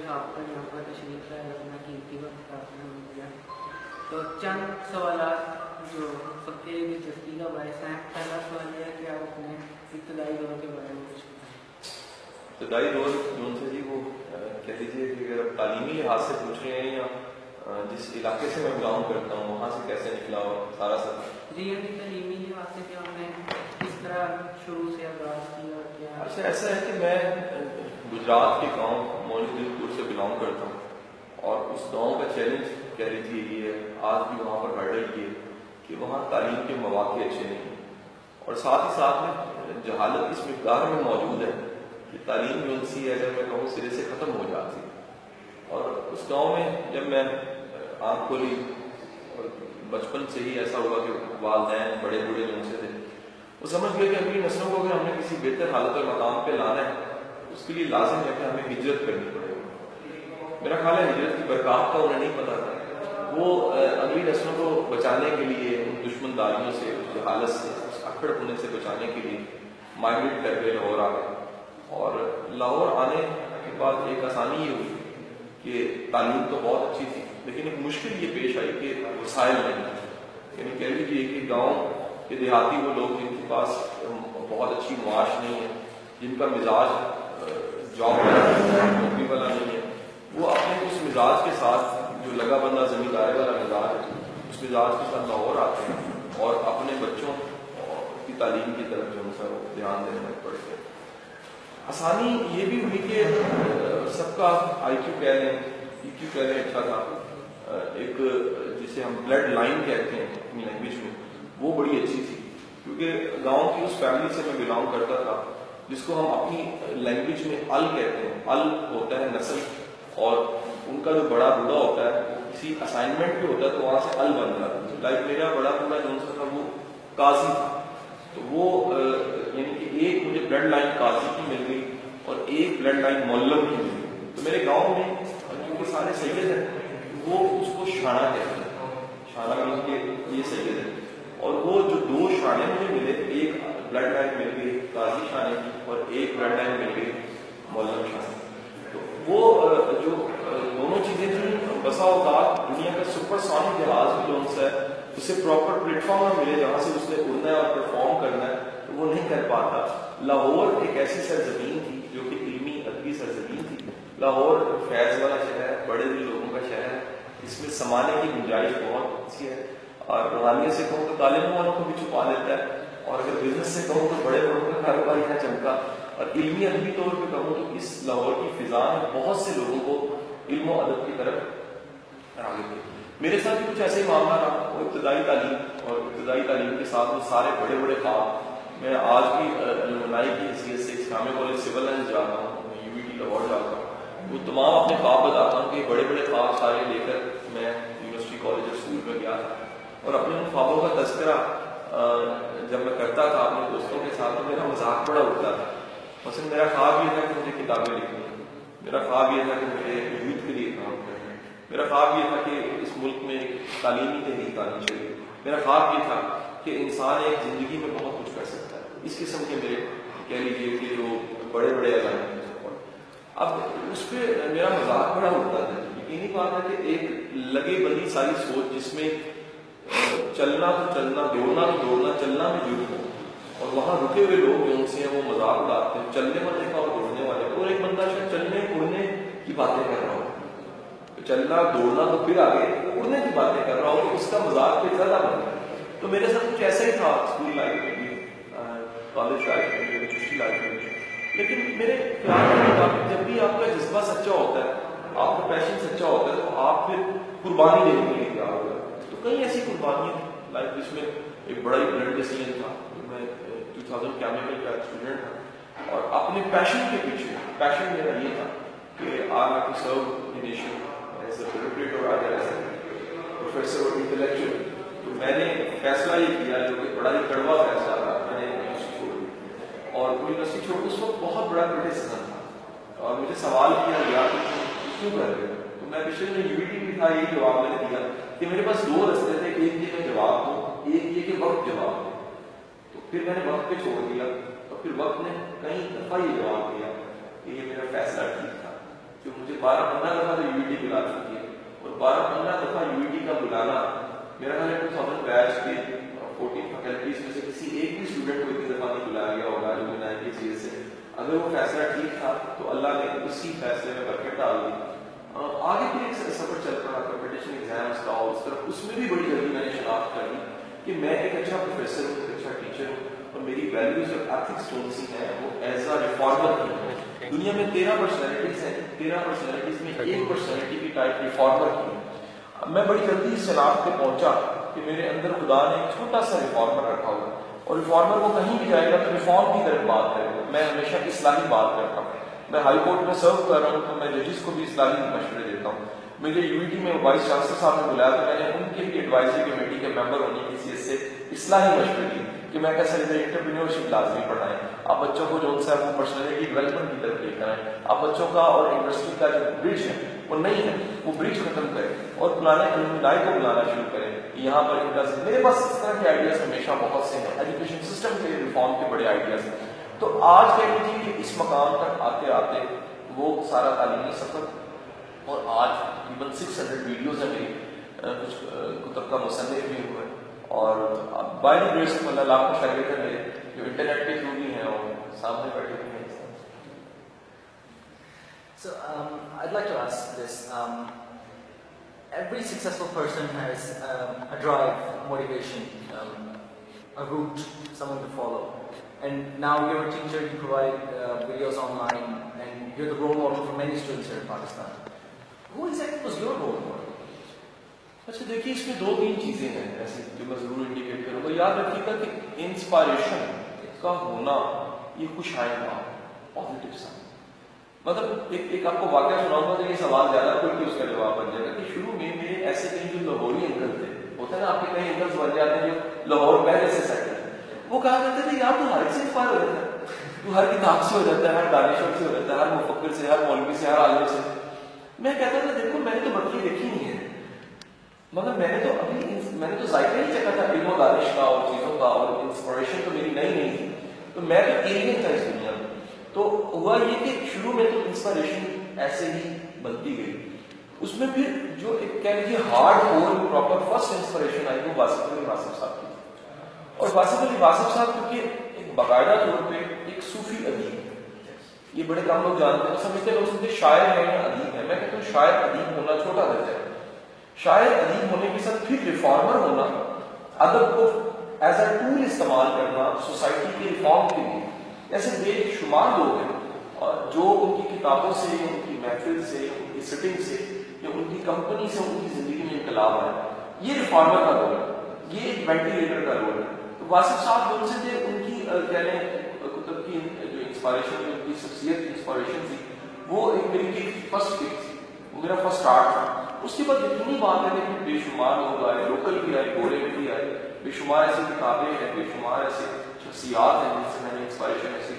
آپ کا یہاں پر تشریف لائے، اپنا قیمتی وقت آپ نے دیا. تو چند سوالات جو سب کے دلچسپی کا باعث ہیں. پہلا سوال یہ ہے کہ آپ اپنے ابتدائی دور کے بارے میں کچھ بتائیں. ابتدائی دور جو ان سے جی وہ کہہ لیجیے کہ اگر آپ تعلیمی لحاظ سے پوچھ رہے ہیں یا جس علاقے سے میں بلانگ کرتا ہوں وہاں سے کیسے نکلا ہو سارا سب جی یعنی تعلیمی لحاظ سے کہ ہم نے کس طرح شروع سے آغاز کیا اور کیا. اچھا ایسا ہے کہ میں گجرات کے گاؤں مولوی پور سے بلانگ کرتا ہوں اور اس گاؤں کا چیلنج کہہ لیجیے یہ ہے آج بھی وہاں پر ہرڈل یہ کہ وہاں تعلیم کے مواقع اچھے نہیں ہیں اور ساتھ ہی ساتھ میں جہالت اس مقدار میں موجود ہے کہ تعلیم جو ان سی ہے اگر میں کہوں سرے سے ختم ہو جاتی ہے. اور اس گاؤں میں جب میں آنکھ کھولی اور بچپن سے ہی ایسا ہوا کہ والدین بڑے بوڑھے جو ان سے تھے وہ سمجھ گئے کہ اپنی نسلوں کو اگر ہم نے کسی بہتر حالت اور مقام پہ لانا ہے اس کے لیے لازم ہے کہ ہمیں ہجرت کرنی پڑے گی. میرا خیال ہے ہجرت کی برکات کا انہیں نہیں پتا تھا. وہ اگلی نسلوں کو بچانے کے لیے ان دشمن داریوں سے اس جہالت سے اس اکڑ ہونے سے بچانے کے لیے مائگریٹ کر کے لاہور آ گئے. اور لاہور آنے کے بعد ایک آسانی یہ ہوئی کہ تعلیم تو بہت اچھی تھی لیکن ایک مشکل یہ پیش آئی کہ وسائل نہیں. یعنی کہہ لیجیے کہ گاؤں کے دیہاتی وہ لوگ جن کے پاس بہت اچھی معاش نہیں ہے, جن کا مزاج جاب نوکری والا نہیں ہے, وہ اپنے اس مزاج کے ساتھ جو لگا بندہ زمینداری والا مزاج ہے اس مزاج کے ساتھ لاہور آتے ہیں اور اپنے بچوں کی تعلیم کی طرف جو ہے وہ دھیان دینے میں پڑتے ہیں. آسانی یہ بھی ہوئی کہ سب کا آئی کیو کہہ لیں ای کیو کہہ لیں اچھا تھا. ایک جسے ہم بلڈ لائن کہتے ہیں اپنی لینگویج میں وہ بڑی اچھی تھی کیونکہ گاؤں کی اس فیملی سے میں بلانگ کرتا تھا جس کو ہم اپنی لینگویج میں ال کہتے ہیں. ال ہوتا ہے نسل اور ان کا جو بڑا بوڑھا ہوتا ہے وہ کسی اسائنمنٹ پہ ہوتا ہے تو وہاں سے ال بن جاتا ہے. لائک میرا بڑا بوڑھا جو تھا وہ قاضی تھا تو وہ یعنی کہ ایک مجھے بلڈ لائن قاضی کی مل گئی اور ایک بلڈ لائن مولم کی مل گئی. تو میرے گاؤں میں کیونکہ سارے سید ہیں وہ اس کو شانہ کہتے ہیں. شانہ مل کے یہ سید ہے اور وہ جو دو شانے مجھے ملے ایک بلڈ لائن مل گئی قاضی شانے کی اور ایک بلڈ لائن مل گئی مولم شانے. تو وہ جو دونوں چیزیں تھیں بسا اوقات دنیا کا سپر سونک جہاز بھی جو ہے اسے پراپر پلیٹ فارم نہ ملے جہاں سے اس نے اڑنا ہے اور پرفارم کرنا ہے تو وہ نہیں کر پاتا. لاہور ایک ایسی سرزمین تھی جو کہ علمی ادبی سرزمین تھی. لاہور فیض والا شہر ہے, بڑے بڑے لوگوں کا شہر ہے, اس میں سمانے کی گنجائش بہت اچھی ہے اور روحانیت سے کہوں تو طالب والوں کو بھی چھپا لیتا ہے اور اگر بزنس سے کہوں تو بڑے بڑوں کا کاروبار یہاں چمکا اور علمی ادبی طور پہ کہوں تو اس لاہور کی فضا میں بہت سے لوگوں کو علم و ادب کی طرف راغب کی. میرے ساتھ بھی کچھ ایسے ہی معاملہ رہا. وہ ابتدائی تعلیم اور ابتدائی تعلیم کے ساتھ وہ سارے بڑے بڑے خواب میں آج بھی المنائی کی حیثیت سے اسلامیہ کالج سول لائنس جاتا ہوں, میں یو وی ٹی لاہور جاتا ہوں, وہ تمام اپنے خواب بتاتا ہوں کہ بڑے بڑے خواب سارے لے کر میں یونیورسٹی کالج اور اسکول میں گیا تھا اور اپنے ان خوابوں کا تذکرہ جب میں کرتا تھا اپنے دوستوں کے ساتھ تو میرا مذاق بڑا اٹھتا تھا. مثلا میرا خواب یہ تھا کہ مجھے کتابیں لکھنی ہے, میرا خواب یہ تھا کہ مجھے یوتھ کے لیے کام کرنا ہے, میرا خواب یہ تھا کہ اس ملک میں تعلیمی تحریک آنی چاہیے, میرا خواب یہ تھا کہ انسان ایک زندگی میں بہت کچھ کر سکتا ہے. اس قسم کے میرے کہہ لیجیے کہ جو بڑے بڑے عزائم ہیں. اب اس پہ میرا مذاق بڑا اٹھتا تھا. یقینی بات ہے کہ ایک لگے بندی ساری سوچ جس میں چلنا تو چلنا, دوڑنا تو دوڑنا, چلنا بھی جڑ ہو اور وہاں رکے ہوئے لوگ جو ان سے ہیں وہ مذاق اڑاتے ہیں چلنے والے کا اور دوڑنے والے کا. اور ایک بندہ شاید چلنے اڑنے کی باتیں کر رہا ہو, چلنا دوڑنا تو پھر آگے اڑنے کی باتیں کر رہا ہو, اس کا مذاق پہ زیادہ بن ہے. تو میرے ساتھ کچھ ایسا ہی تھا اسکول لائف میں بھی, کالج لائف میں بھی, چشتی لائف میں بھی. لیکن میرے خیال کے مطابق جب بھی آپ کا جذبہ سچا ہوتا ہے, آپ کا پیشن سچا ہوتا ہے تو آپ پھر قربانی دینے کے لیے تیار ہو جاتے ہیں. تو کئی ایسی قربانیاں لائف جس میں ایک بڑا ہی بلڈ ڈیسیجن تھا. میں 2000 کیمیکل کا اسٹوڈنٹ تھا اور اپنے پیشن کے پیچھے, پیشن میرا یہ تھا کہ I have to serve the nation as a educator اور ایز اے پروفیسر اور انٹلیکچوئل. تو میں نے فیصلہ یہ کیا جو کہ بڑا ہی کڑوا فیصلہ تھا, میں نے یونیورسٹی چھوڑ دی اور یونیورسٹی چھوڑ اس وقت بہت بڑا کرٹیسزم تھا اور مجھے سوال کیا گیا کیوں کر رہے ہو. تو میں پچھلے میں یو ٹی بھی تھا, یہی جواب میں نے دیا کہ میرے پاس دو رستے تھے, ایک یہ میں جواب دوں, ایک یہ کہ وقت جواب دوں. تو پھر میں نے وقت پہ چھوڑ دیا اور پھر وقت نے کئی دفعہ یہ جواب دیا کہ یہ میرا فیصلہ ٹھیک تھا. جو مجھے 12-15 دفعہ تو UET بلا چکی ہے، اور 12-15 دفعہ UET کا بلانا میرا خیال ہے 2000 بیچ کے 14 فیکلٹیز میں سے کسی ایک بھی اسٹوڈنٹ کو اتنی دفعہ نہیں بلایا گیا ہوگا جو میں نے چیز سے. اگر وہ فیصلہ ٹھیک تھا تو اللہ نے اسی فیصلے میں برکت ڈال دی. آگے بھی ایک سفر چل پڑا کمپٹیشن ایگزامس کا، اور اس طرف اس میں بھی بڑی جلدی میں نے شناخت کر لی کہ میں ایک اچھا پروفیسر ہوں، ایک اچھا ٹیچر ہوں، اور میری ویلیوز اور ایتھکس جو سی ہیں وہ ایز اے ریفارمر کی. دنیا میں 13 پرسنالٹیز ہیں، 13 پرسنالٹیز میں ایک پرسنالٹی کی ٹائپ ریفارمر کی. میں بڑی جلدی اس شناخت پہ پہنچا کہ میرے اندر خدا نے ایک چھوٹا سا ریفارمر رکھا ہوا، اور ریفارمر کو کہیں بھی جائے گا تو ریفارم کی طرف بات کرے گا. میں ہمیشہ اصلاحی بات کرتا ہوں. میں ہائی کورٹ میں سرو کر رہا ہوں تو میں ججز کو بھی اصلاحی مشورے دیتا ہوں. مجھے UET میں وائس چانسلر صاحب نے بلایا تو میں نے ان کے بھی ایڈوائزری کمیٹی کے ممبر ہونے کی حیثیت سے اصلاحی مشورے دی کہ میں کیسے انٹرپرینیورشپ لازمی پڑھائیں، آپ بچوں کو جو ان سے وہ پرسنالٹی ڈیولپمنٹ کی طرف لے کر آئیں، آپ بچوں کا اور انڈسٹری کا جو برج ہے وہ نہیں ہے وہ برج ختم کریں اور پرانے الومنائی کو بلانا شروع کریں. یہاں پر میرے پاس اس طرح کے آئیڈیاز ہمیشہ بہت سے ہیں، ایجوکیشن سسٹم کے ریفارم کے بڑے آئیڈیاز ہیں. تو آج کہہ لیجیے کہ اس مقام تک آتے آتے وہ سارا تعلیمی سفر، اور آج تقریباً 600 ویڈیوز ہیں میری، کچھ کتب کا مصنف بھی ہوا ہے، اور بائی دی گریس آف اللہ لاکھوں شاگرد ہیں میرے جو انٹرنیٹ کے تھرو بھی ہیں اور سامنے بیٹھے ہوئے ہیں. So I'd like to ask this. Every successful person has a drive, motivation, a route, someone to follow. And now you're a teacher, you provide videos online, and you're the role model for many students here in Pakistan. Who exactly was your role model? اچھا دیکھیے اس میں 2-3 چیزیں ہیں ایسی جو میں ضرور indicate کروں گا. یاد رکھیے گا کہ انسپائریشن کا ہونا یہ خوش آئندہ پازیٹیو سا، مطلب ایک آپ کو واقعہ سناؤں گا تو یہ سوال زیادہ کھل کے اس کا جواب بن جائے گا کہ شروع میں میرے ایسے کہیں جو لاہوری انکل تھے، ہوتا ہے نا آپ کے کئی انکلس بن جاتے ہیں جو لاہور پہلے سے سیٹل ہیں، وہ کہا کرتے تھے یار تو ہر ایک سے انسپائر ہو جاتا ہے، تو ہر کتاب سے ہو جاتا ہے، ہر دانشور سے ہو جاتا ہے، ہر مفکر سے، ہر مولوی سے، ہر عالم سے. میں کہتا تھا دیکھو میں نے تو بڑی دیکھی نہیں ہے، مگر میں نے تو ذائقہ ہی چکھا تھا علم و دانش کا اور چیزوں کا، اور انسپریشن تو میری نہیں تھی، تو میں تو ایلین تھا اس دنیا میں. تو ہوا یہ کہ شروع میں تو انسپریشن ایسے ہی بنتی گئی. اس میں پھر جو ایک کہہ لیجیے hard cover proper first inspiration آئی وہ واصف علی واصف صاحب کی. اور واصف علی واصف صاحب کیونکہ ایک باقاعدہ طور پہ ایک صوفی ادیب ہے، یہ بڑے کم لوگ جانتے ہیں، سمجھتے ہیں لوگ سمجھتے شاعر ہے یا ادیب ہے. میں کہتا ہوں شاعر ادیب ہونا چھوٹا درجہ ہے. شاعر ادیب ہونے کے ساتھ پھر ریفارمر ہونا، ادب کو ایز اے ٹول استعمال کرنا سوسائٹی کے ریفارم کے لیے. ایسے بے شمار لوگ ہیں اور جو ان کی کتابوں سے، ان کی محفل سے، ان کی سٹنگ سے یا ان کی کمپنی سے ان کی زندگی میں انقلاب آیا. یہ ریفارمر کا رول ہے، یہ ایک وینٹیلیٹر کا رول ہے. تو واصف صاحب ان سے تھے، ان کی کہہ لیں کتب کی جو انسپائریشن، ان کی شخصیت انسپائریشن تھی، وہ ایک میری فرسٹ کک تھی، وہ میرا فرسٹ آرٹ تھا. اس کے بعد یقینی بات ہے کہ بے شمار لوگ آئے، لوکل بھی آئے، گورے میں بھی آئے، بے شمار ایسی کتابیں ہیں، بے شمار ایسے شخصیات ہیں جن سے میں نے انسپائریشن ایسی.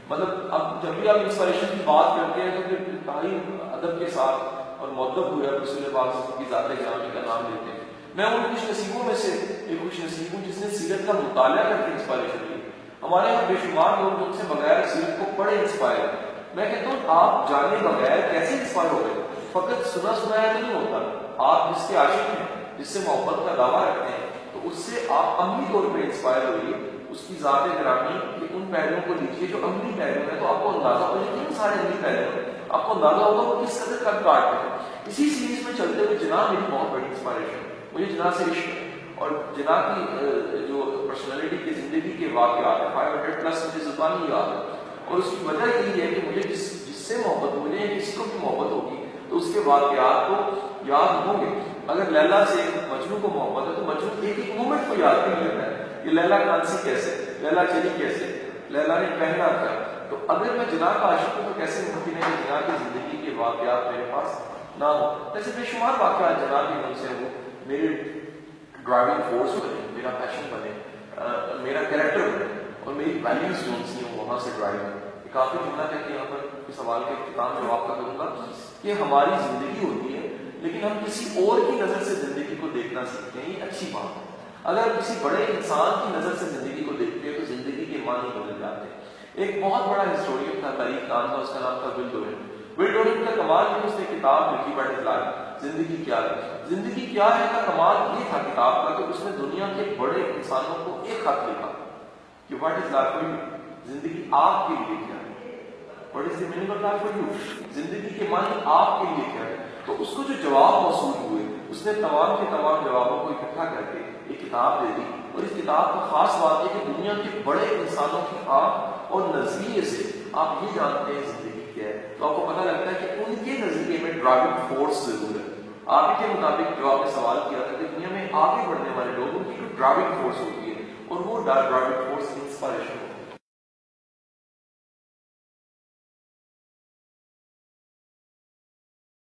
مطلب اب جب بھی آپ انسپائریشن کی بات کرتے ہیں تو پھر انتہائی ادب کے ساتھ اور مؤدب ہوئے رسول پاک کی ذات گرامی کا نام لیتے ہیں. میں ان خوش نصیبوں میں سے ایک خوش نصیب ہوں جس نے سیرت کا مطالعہ کر کے انسپائریشن لی. ہمارے یہاں بے شمار لوگ جن سے بغیر سیرت کو پڑھے انسپائر. میں کہتا ہوں آپ جانے بغیر کیسے انسپائر ہو گئے؟ فقط سنا سنایا نہیں ہوتا. آپ جس کے عاشق ہیں، جس سے محبت کا دعویٰ رکھتے ہیں، تو اس سے آپ عملی طور پہ انسپائر ہوئیے. اس کی ذات گرامی کے ان پہلوؤں کو لیجیے جو عملی پہلو ہے، تو آپ کو اندازہ ہو جائے کہ سارے عملی پہلو ہیں، آپ کو اندازہ ہوگا وہ کس قدر کٹ کاٹتے ہیں. اسی سیریز میں چلتے ہوئے جناح میری بہت بڑی انسپائریشن. مجھے جناح سے عشق ہے، اور جناح کی جو پرسنالٹی کی زندگی کے واقعات ہیں 500+ مجھے زبانی یاد ہے. اور اس کی وجہ یہی ہے کہ مجھے جس سے محبت ہو، مجھے کسی کو بھی محبت ہوگی تو اس کے واقعات کو یاد ہوں گے. اگر لیلا سے مجنوں کو محبت ہے تو مجنوں ایک مومنٹ کو یاد نہیں لیتا ہے، یہ لیلا کانسی کیسے، لیلا چلی کیسے، لیلا نے پہنا تھا. تو اگر میں جناح کا عاشق ہوں تو کیسے ممکن ہے کہ جناح کی زندگی کے واقعات میرے پاس نہ ہو. ایسے بے شمار واقعات جناح کے من سے ہو، میرے ڈرائیونگ فورس بنے، میرا پیشن بنے، میرا کریکٹر بنے، اور میری ویلیوز جو سی ہوں وہاں سے ڈرائیو ہے. کافی جملہ ہے کہ یہاں پر سوال کے اختتام جواب کا کروں گا کہ ہماری زندگی ہوتی ہے لیکن ہم کسی اور کی نظر سے زندگی کو دیکھنا سیکھتے ہیں. یہ اچھی بات ہے. اگر کسی بڑے انسان کی نظر سے زندگی کو دیکھتے ہیں تو زندگی کے معنی بدل جاتے ہیں. ایک بہت بڑا ہسٹورین تھا، تاریخ دان تھا، اس کا نام تھا ول ڈورن. ول ڈورنگ کا کمال یہ اس نے کتاب لکھی بٹ از لائف، زندگی کیا ہے، زندگی کیا ہے کا کمال یہ تھا کتاب کا کہ اس نے دنیا کے بڑے انسانوں کو ایک خط لکھا کہ what is life for you, زندگی آپ کے لیے کیا ہے، what is the meaning of life for you, زندگی کے معنی آپ کے لیے کیا ہے. تو اس کو جو جواب موصول ہوئے اس نے تمام کے تمام جوابوں کو اکٹھا کر کے ایک کتاب دے دی. اور اس کتاب کا خاص بات ہے کہ دنیا کے بڑے انسانوں کی آنکھ اور نظریے سے آپ یہ جانتے ہیں زندگی کیا ہے، تو آپ کو پتہ لگتا ہے کہ ان کے نظریے میں ڈرائیونگ فورس ضرور ہے. آپ ہی کے مطابق جو آپ نے سوال کیا تھا کہ دنیا میں آگے بڑھنے والے لوگوں کی جو ڈرائیونگ فورس ہوتی ہے، اور وہ ڈرائیونگ فورس انسپائریشن